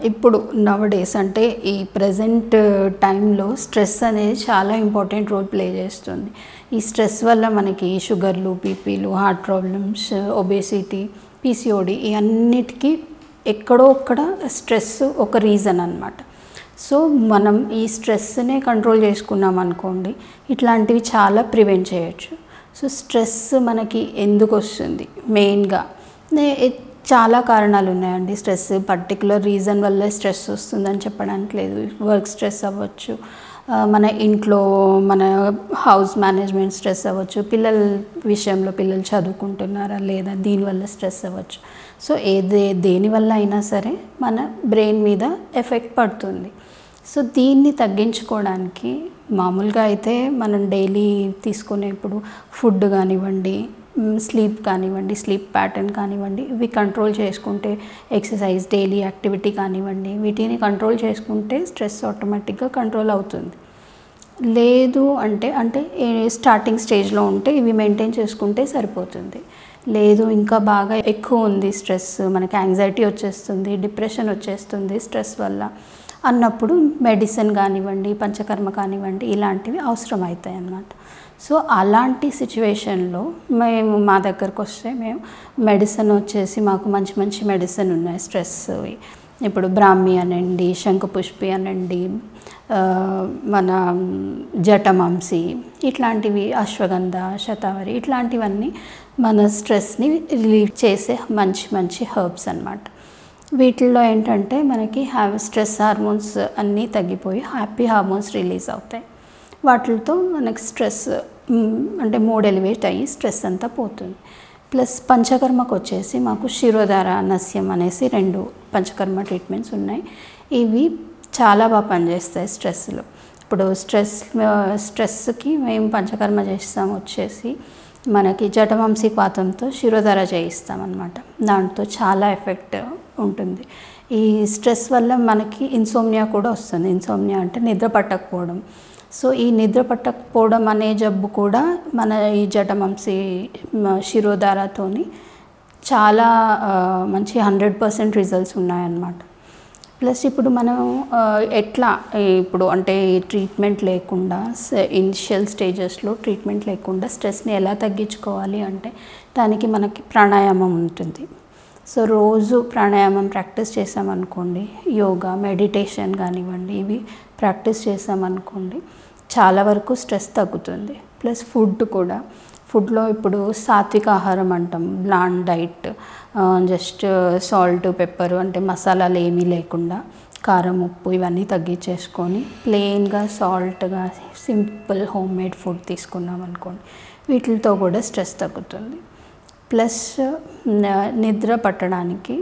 ఇప్పుడు నవడేస్ అంటే ఈ ప్రెజెంట్ టైంలో స్ట్రెస్ అనేది చాలా ఇంపార్టెంట్ రోల్ ప్లే చేస్తుంది. ఈ స్ట్రెస్ వల్ల మనకి షుగర్లు, బీపీలు, హార్ట్ ప్రాబ్లమ్స్, ఒబేసిటీ, పీసీఓడి ఈ అన్నిటికీ ఎక్కడో ఒక్కడ స్ట్రెస్ ఒక రీజన్ అన్నమాట. సో మనం ఈ స్ట్రెస్నే కంట్రోల్ చేసుకున్నాం అనుకోండి, ఇట్లాంటివి చాలా ప్రివెంట్ చేయొచ్చు. సో స్ట్రెస్ మనకి ఎందుకు వస్తుంది మెయిన్గా చాలా కారణాలు ఉన్నాయండి. స్ట్రెస్ పర్టికులర్ రీజన్ వల్ల స్ట్రెస్ వస్తుందని చెప్పడానికి లేదు. వర్క్ స్ట్రెస్ అవ్వచ్చు, మన ఇంట్లో మన హౌస్ మేనేజ్మెంట్ స్ట్రెస్ అవ్వచ్చు, పిల్లల విషయంలో పిల్లలు చదువుకుంటున్నారా లేదా దీనివల్ల స్ట్రెస్ అవ్వచ్చు. సో దేనివల్ల అయినా సరే మన బ్రెయిన్ మీద ఎఫెక్ట్ పడుతుంది. సో దీన్ని తగ్గించుకోవడానికి మామూలుగా అయితే మనం డైలీ తీసుకునే ఇప్పుడు ఫుడ్ కానివ్వండి, స్లీప్ కానివ్వండి, స్లీప్ ప్యాటర్న్ కానివ్వండి, ఇవి కంట్రోల్ చేసుకుంటే, ఎక్సర్సైజ్, డైలీ యాక్టివిటీ కానివ్వండి, వీటిని కంట్రోల్ చేసుకుంటే స్ట్రెస్ ఆటోమేటిక్గా కంట్రోల్ అవుతుంది. లేదు అంటే స్టార్టింగ్ స్టేజ్లో ఉంటే ఇవి మెయింటైన్ చేసుకుంటే సరిపోతుంది. లేదు ఇంకా బాగా ఎక్కువ ఉంది స్ట్రెస్, మనకి యాంగ్జైటీ వచ్చేస్తుంది, డిప్రెషన్ వచ్చేస్తుంది స్ట్రెస్ వల్ల అన్నప్పుడు మెడిసిన్ కానివ్వండి, పంచకర్మ కానివ్వండి, ఇలాంటివి అవసరం అవుతాయి అన్నమాట. సో అలాంటి సిచ్యువేషన్లో మా దగ్గరకు వస్తే మేము మెడిసిన్ వచ్చేసి మాకు మంచి మంచి మెడిసిన్ ఉన్నాయి స్ట్రెస్. ఇప్పుడు బ్రాహ్మి అనండి, శంఖపుష్పి అనండి, మన జటమాంసి, ఇట్లాంటివి, అశ్వగంధ, శతావరి, ఇట్లాంటివన్నీ మన స్ట్రెస్ని రిలీవ్ చేసే మంచి మంచి హర్బ్స్ అన్నమాట. వీటిల్లో ఏంటంటే మనకి స్ట్రెస్ హార్మోన్స్ అన్నీ తగ్గిపోయి హ్యాపీ హార్మోన్స్ రిలీజ్ అవుతాయి. వాటితో మనకి స్ట్రెస్ అంటే మూడ్ ఎలివేట్ అయ్యి స్ట్రెస్ అంతా పోతుంది. ప్లస్ పంచకర్మకు వచ్చేసి మాకు శిరోధార, నస్యం అనేసి 2 పంచకర్మ ట్రీట్మెంట్స్ ఉన్నాయి. ఇవి చాలా బాగా పనిచేస్తాయి స్ట్రెస్లో. ఇప్పుడు స్ట్రెస్కి మేము పంచకర్మ చేస్తాం వచ్చేసి మనకి జటవంశీ పాతంతో శిరోధార చేయిస్తామన్నమాట. దాంతో చాలా ఎఫెక్ట్ ఉంటుంది. ఈ స్ట్రెస్ వల్ల మనకి ఇన్సోమ్నియా కూడా వస్తుంది. ఇన్సోమ్నియా అంటే నిద్ర పట్టకపోవడం. సో ఈ నిద్ర పట్టకపోవడం అనే జబ్బు కూడా మన ఈ జటవంశీ శిరోధారతోని చాలా మంచి 100% రిజల్ట్స్ ఉన్నాయన్నమాట. ప్లస్ ఇప్పుడు మనం ఎట్లా ఇప్పుడు అంటే ట్రీట్మెంట్ లేకుండా ఇనిషియల్ స్టేజెస్లో ట్రీట్మెంట్ లేకుండా స్ట్రెస్ని ఎలా తగ్గించుకోవాలి అంటే దానికి మనకి ప్రాణాయామం ఉంటుంది. సో రోజు ప్రాణాయామం ప్రాక్టీస్ చేసామనుకోండి, యోగా, మెడిటేషన్ కానివ్వండి, ఇవి ప్రాక్టీస్ చేసామనుకోండి చాలా వరకు స్ట్రెస్ తగ్గుతుంది. ప్లస్ ఫుడ్ కూడా, ఫుడ్లో ఇప్పుడు సాత్విక ఆహారం అంటాం, bland diet, just salt, pepper అంటే మసాలాలు ఏమీ లేకుండా, కారం, ఉప్పు ఇవన్నీ తగ్గించేసుకొని ప్లెయిన్గా సాల్ట్గా సింపుల్ హోమ్ మేడ్ ఫుడ్ తీసుకున్నాం అనుకోండి, వీటితో కూడా స్ట్రెస్ తగ్గుతుంది. ప్లస్ నిద్ర పట్టడానికి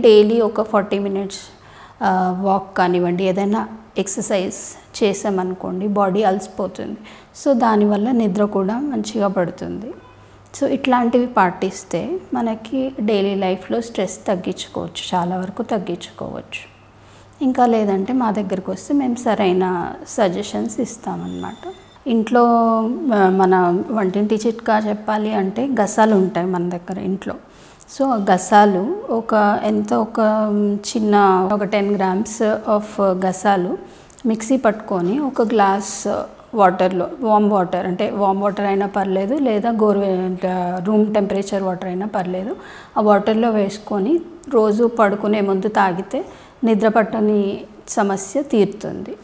డైలీ ఒక 40 minutes వాక్ కానివ్వండి, ఏదైనా ఎక్సర్సైజ్ చేసామనుకోండి బాడీ అలసిపోతుంది. సో దానివల్ల నిద్ర కూడా మంచిగా పడుతుంది. సో ఇట్లాంటివి పాటిస్తే మనకి డైలీ లైఫ్లో స్ట్రెస్ తగ్గించుకోవచ్చు, చాలా వరకు తగ్గించుకోవచ్చు. ఇంకా లేదంటే మా దగ్గరికి వస్తే మేము సరైన సజెషన్స్ ఇస్తామన్నమాట. ఇంట్లో మన వంటింటి చిట్కా చెప్పాలి అంటే గసాలు ఉంటాయి మన దగ్గర ఇంట్లో. సో గసాలు ఒక 10 grams ఆఫ్ గసాలు మిక్సీ పట్టుకొని ఒక గ్లాస్ వాటర్లో, వామ్ వాటర్ అయినా పర్లేదు, లేదా రూమ్ టెంపరేచర్ వాటర్ అయినా పర్లేదు, ఆ వాటర్లో వేసుకొని రోజు పడుకునే ముందు తాగితే నిద్ర పట్టని సమస్య తీరుతుంది.